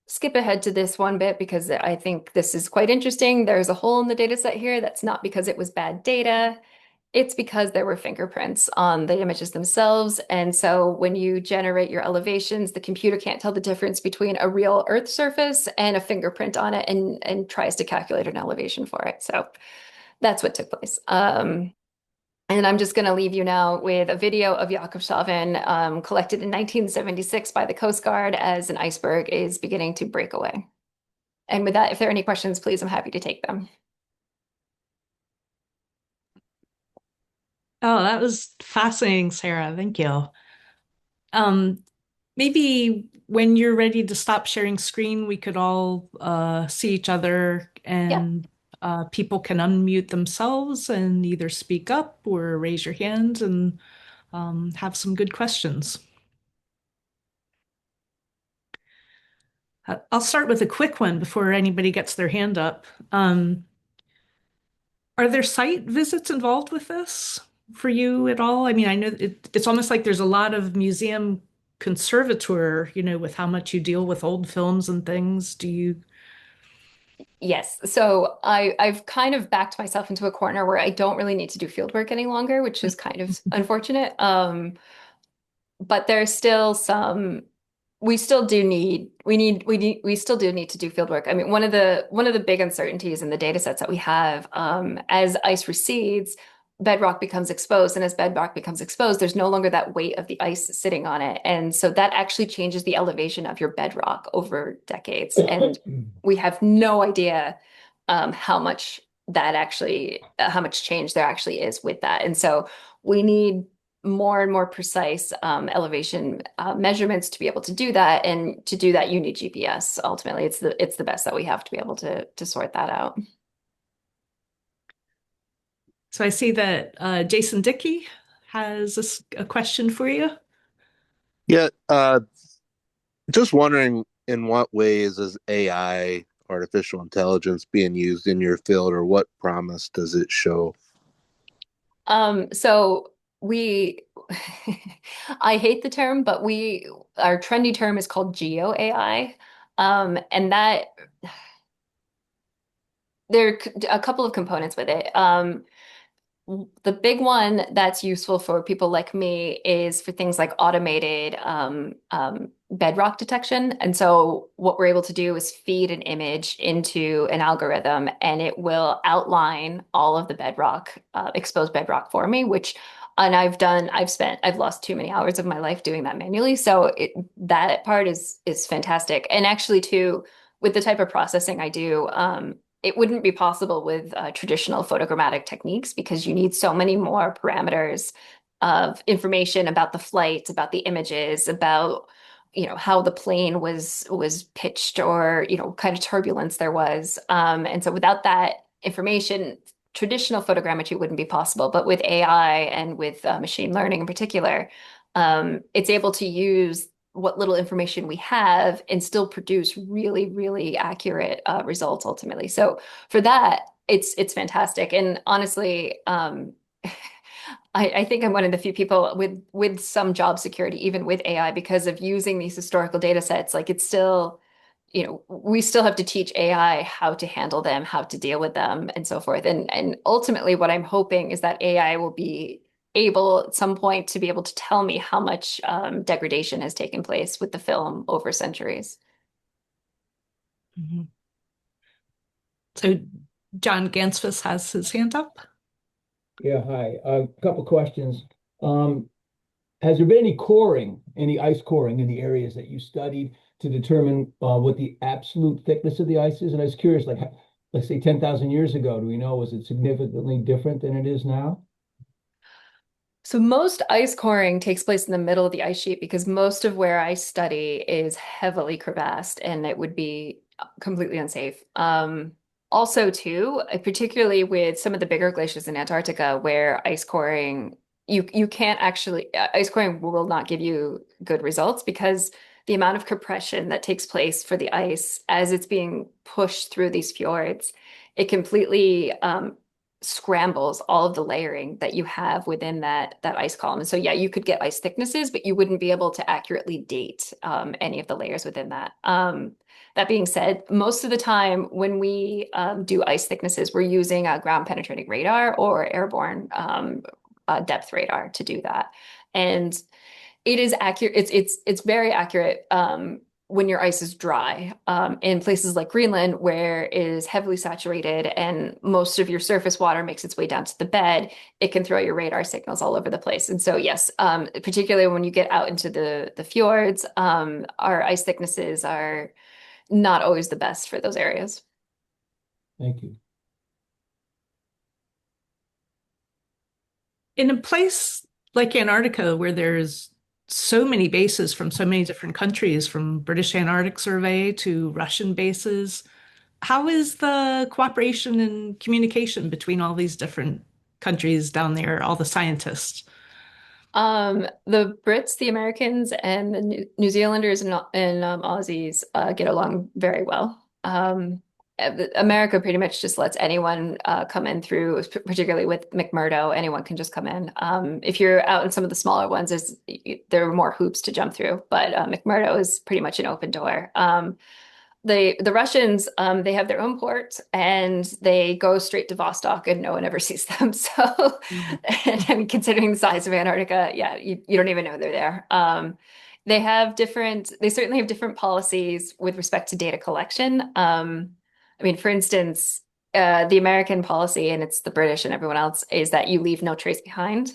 skip ahead to this one bit because I think this is quite interesting. There's a hole in the data set here. That's not because it was bad data. It's because there were fingerprints on the images themselves. And so when you generate your elevations, the computer can't tell the difference between a real Earth surface and a fingerprint on it and tries to calculate an elevation for it. So that's what took place. And I'm just going to leave you now with a video of Jakobshavn collected in 1976 by the Coast Guard as an iceberg is beginning to break away. And with that, if there are any questions, please, I'm happy to take them. Oh, that was fascinating, Sarah. Thank you. Um, Maybe when you're ready to stop sharing screen, we could all see each other Yeah. and people can unmute themselves and either speak up or raise your hand and have some good questions. I'll start with a quick one before anybody gets their hand up. Are there site visits involved with this for you at all? I mean, I know it's almost like there's a lot of museum conservator, with how much you deal with old films and things. Do you? Yes. So I've kind of backed myself into a corner where I don't really need to do field work any longer, which is kind of unfortunate. But there's still some we still do need we still do need to do field work. I mean, one of the big uncertainties in the data sets that we have, as ice recedes, bedrock becomes exposed, and as bedrock becomes exposed, there's no longer that weight of the ice sitting on it, and so that actually changes the elevation of your bedrock over decades, and we have no idea how much how much change there actually is with that, and so we need more and more precise elevation measurements to be able to do that. And to do that, you need GPS. Ultimately, it's the best that we have to be able to sort that out. So I see that Jason Dickey has a question for you. Yeah, just wondering in what ways is AI, artificial intelligence, being used in your field, or what promise does it show? So we, I hate the term, but our trendy term is called Geo AI. And that there are a couple of components with it. The big one that's useful for people like me is for things like automated bedrock detection. And so what we're able to do is feed an image into an algorithm, and it will outline all of the bedrock, exposed bedrock for me, and I've lost too many hours of my life doing that manually. So that part is fantastic. And actually too, with the type of processing I do, it wouldn't be possible with traditional photogrammetric techniques because you need so many more parameters of information about the flight, about the images, about how the plane was pitched, or kind of turbulence there was. And so without that information, traditional photogrammetry wouldn't be possible. But with AI and with machine learning in particular, it's able to use what little information we have and still produce really, really accurate results ultimately. So for that, it's fantastic. And honestly, I think I'm one of the few people with some job security, even with AI, because of using these historical data sets. Like it's still, we still have to teach AI how to handle them, how to deal with them, and so forth. And ultimately, what I'm hoping is that AI will be able at some point to be able to tell me how much degradation has taken place with the film over centuries. Mhm. So John Gansfus has his hand up. Yeah, hi. A couple questions. Um, has there been any coring, any ice coring in the areas that you studied to determine what the absolute thickness of the ice is? And I was curious, like, let's say 10,000 years ago, do we know, was it significantly different than it is now? So most ice coring takes place in the middle of the ice sheet because most of where I study is heavily crevassed and it would be completely unsafe. Also too, particularly with some of the bigger glaciers in Antarctica where ice coring, you can't actually, ice coring will not give you good results because the amount of compression that takes place for the ice as it's being pushed through these fjords, it completely scrambles all of the layering that you have within that ice column. And so yeah, you could get ice thicknesses, but you wouldn't be able to accurately date any of the layers within that. That being said, most of the time when we do ice thicknesses, we're using a ground penetrating radar or airborne depth radar to do that. And it is accurate. It's very accurate when your ice is dry. In places like Greenland, where it is heavily saturated and most of your surface water makes its way down to the bed, it can throw your radar signals all over the place. And so, yes, particularly when you get out into the fjords, our ice thicknesses are not always the best for those areas. Thank you. In a place like Antarctica, where there's so many bases from so many different countries, from British Antarctic Survey to Russian bases, how is the cooperation and communication between all these different countries down there, all the scientists? The Brits, the Americans, and the New Zealanders and Aussies get along very well. America pretty much just lets anyone come in through, particularly with McMurdo, anyone can just come in. If you're out in some of the smaller ones, there are more hoops to jump through, but McMurdo is pretty much an open door. The Russians, they have their own port and they go straight to Vostok and no one ever sees them. So, Mm. and I mean, considering the size of Antarctica, yeah, you don't even know they're there. They certainly have different policies with respect to data collection. I mean, for instance, the American policy, and it's the British and everyone else, is that you leave no trace behind.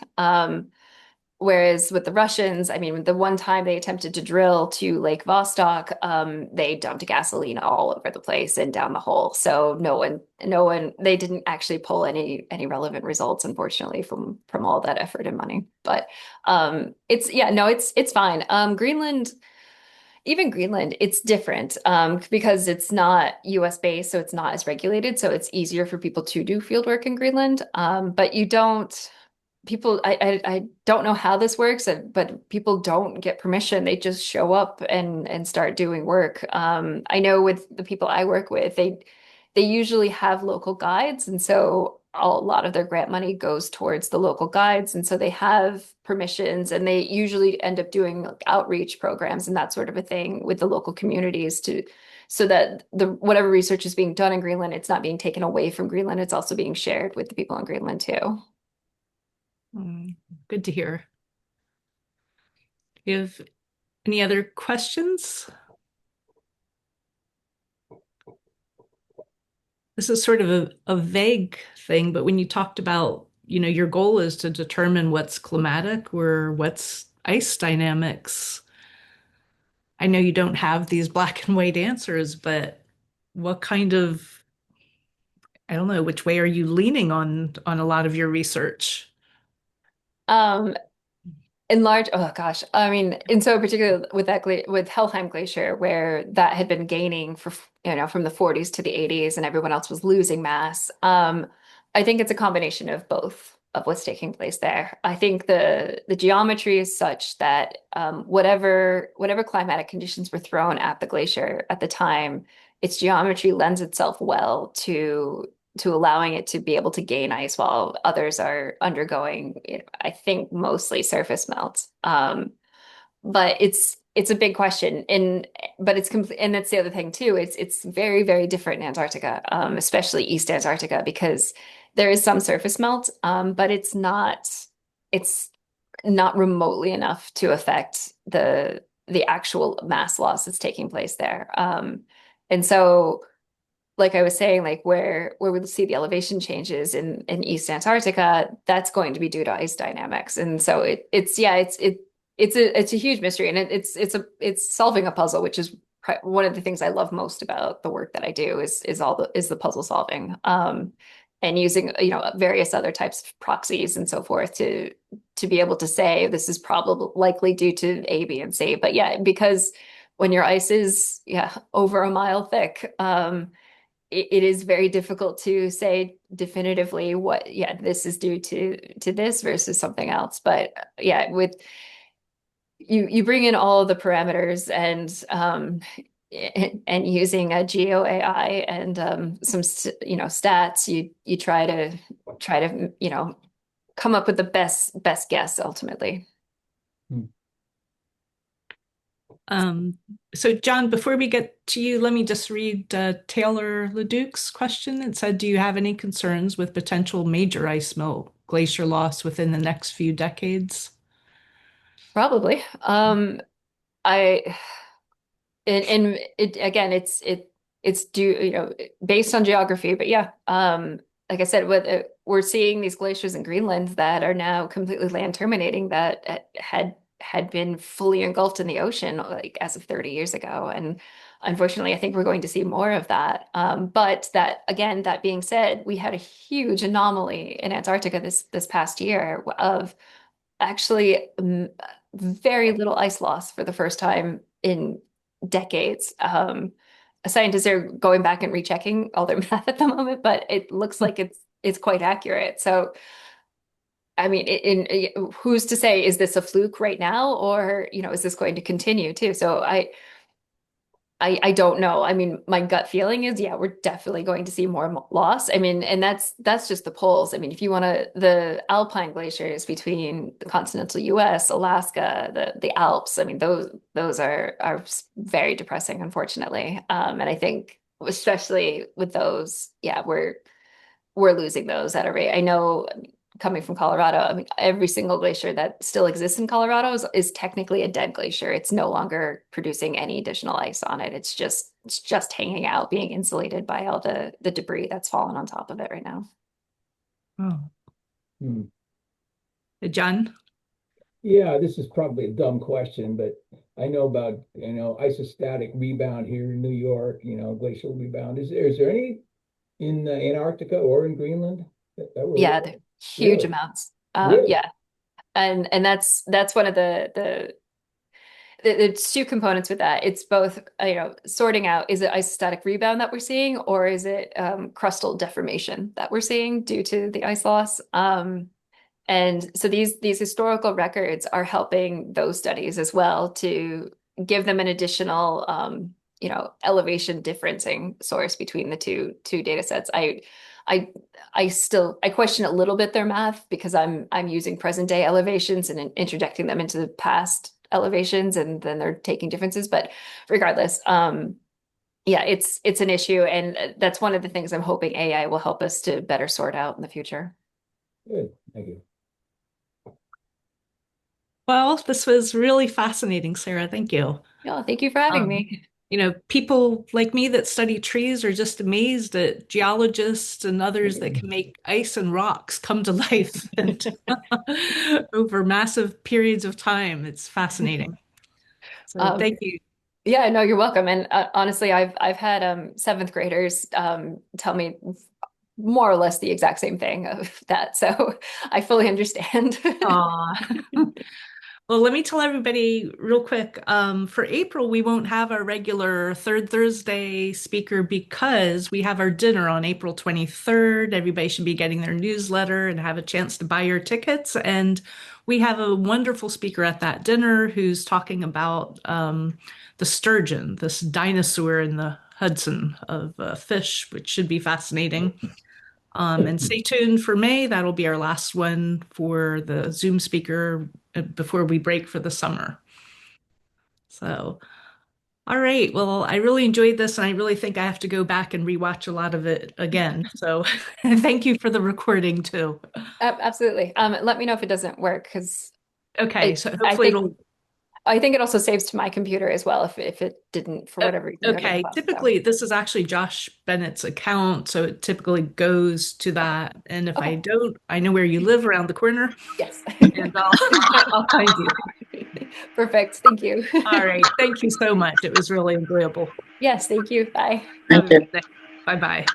Whereas with the Russians, I mean, the one time they attempted to drill to Lake Vostok, they dumped gasoline all over the place and down the hole. So they didn't actually pull any relevant results, unfortunately, from all that effort and money. But it's fine. Even Greenland, it's different because it's not US based, so it's not as regulated. So it's easier for people to do field work in Greenland. But you don't people I don't know how this works, but people don't get permission. They just show up and start doing work. I know with the people I work with, they usually have local guides, and so a lot of their grant money goes towards the local guides, and so they have permissions, and they usually end up doing like outreach programs and that sort of a thing with the local communities to so that the whatever research is being done in Greenland, it's not being taken away from Greenland. It's also being shared with the people in Greenland too. Good to hear. Do you have any other questions? This is sort of a vague thing, but when you talked about, your goal is to determine what's climatic or what's ice dynamics. I know you don't have these black and white answers, but what kind of, I don't know, which way are you leaning on a lot of your research? Um, oh gosh, I mean, and so particularly with with Helheim Glacier, where that had been gaining for from the 40s to the 80s, and everyone else was losing mass. I think it's a combination of both of what's taking place there. I think the geometry is such that whatever climatic conditions were thrown at the glacier at the time, its geometry lends itself well to allowing it to be able to gain ice while others are undergoing, I think mostly surface melt. But it's a big question, and but it's complete, and that's the other thing too. It's very, very different in Antarctica, especially East Antarctica, because there is some surface melt, but it's not remotely enough to affect the actual mass loss that's taking place there. And so like I was saying, like where we see the elevation changes in East Antarctica, that's going to be due to ice dynamics. And so it's a huge mystery, and it's solving a puzzle, which is one of the things I love most about the work that I do is the puzzle solving, and using various other types of proxies and so forth to be able to say this is probably likely due to A, B, and C. But yeah, because when your ice is over a mile thick, it is very difficult to say definitively what, this is due to this versus something else. But with you bring in all of the parameters and using a geo AI and some stats, you try to come up with the best guess ultimately. So John, before we get to you, let me just read Taylor Leduc's question. It said, do you have any concerns with potential major ice melt glacier loss within the next few decades? Probably. I and it again, it's due, based on geography, but like I said, we're seeing these glaciers in Greenland that are now completely land terminating that had been fully engulfed in the ocean like as of 30 years ago. And unfortunately, I think we're going to see more of that. But that being said, we had a huge anomaly in Antarctica this past year of actually very little ice loss for the first time in decades. Scientists are going back and rechecking all their math at the moment, but it looks like it's quite accurate. So I mean, who's to say, is this a fluke right now, or is this going to continue too? So I don't know. I mean, my gut feeling is, we're definitely going to see more loss. I mean, and that's just the poles. I mean, if you want the alpine glaciers between the continental US, Alaska, the Alps, I mean, those are very depressing, unfortunately. And I think especially with those, we're losing those at a rate. I know coming from Colorado, I mean, every single glacier that still exists in Colorado is technically a dead glacier. It's no longer producing any additional ice on it. It's just hanging out, being insulated by all the debris that's fallen on top of it right now. Oh. Hmm. John? Yeah, this is probably a dumb question, but I know about, isostatic rebound here in New York, glacial rebound. Is there any in Antarctica or in Greenland that we're Yeah, aware they're of? huge Really? amounts. Really? Yeah, and that's one of it's two components with that. It's both, sorting out, is it isostatic rebound that we're seeing, or is it crustal deformation that we're seeing due to the ice loss? And so these historical records are helping those studies as well to give them an additional, elevation differencing source between the two data sets. I I question a little bit their math because I'm using present day elevations and interjecting them into the past elevations, and then they're taking differences. But regardless, yeah, it's an issue, and that's one of the things I'm hoping AI will help us to better sort out in the future. Good. Thank you. Well, this was really fascinating, Sarah. Thank you. Yeah, thank you for having Um, me. People like me that study trees are just amazed at geologists and others that can make ice and rocks come to life and over massive periods of time. It's fascinating. So Um, thank you. yeah, no, you're welcome. And honestly, I've had seventh graders tell me more or less the exact same thing of that. So I fully understand. Aw. Well, let me tell everybody real quick. For April, we won't have our regular third Thursday speaker because we have our dinner on April 23rd. Everybody should be getting their newsletter and have a chance to buy your tickets. And we have a wonderful speaker at that dinner who's talking about the sturgeon, this dinosaur in the Hudson of fish, which should be fascinating. And stay tuned for May. That'll be our last one for the Zoom speaker before we break for the summer. So, all right. Well, I really enjoyed this, and I really think I have to go back and rewatch a lot of it again. So, thank you for the recording too. Absolutely. Let me know if it doesn't work because Okay. I So I hopefully think it'll. I think it also saves to my computer as well if it didn't for whatever reason go to the Okay. cloud. So Typically, this is actually Josh Bennett's account, so it typically goes to that. And if I okay, don't, I know where you live around the corner, yes. and I'll I'll find you. Perfect. Thank you. All right. Thank you so much. It was really enjoyable. Yes, thank you. Bye. Have a good day. Bye bye.